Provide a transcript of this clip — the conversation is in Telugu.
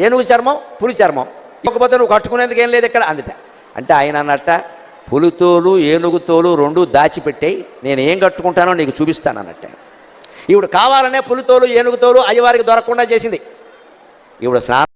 ఏనుగు చర్మం పులి చర్మం ఇవ్వకపోతే నువ్వు కట్టుకునేందుకు ఏం లేదు ఇక్కడ అందుట. అంటే ఆయన అన్నట్ట పులితోలు ఏనుగుతోలు రెండు దాచిపెట్టాయి, నేను ఏం కట్టుకుంటానో నీకు చూపిస్తాను అన్నట్ట. ఇప్పుడు కావాలనే పులితోలు ఏనుగుతోలు అయ్యవారికి దొరకకుండా చేసింది. ఇప్పుడు స్నానం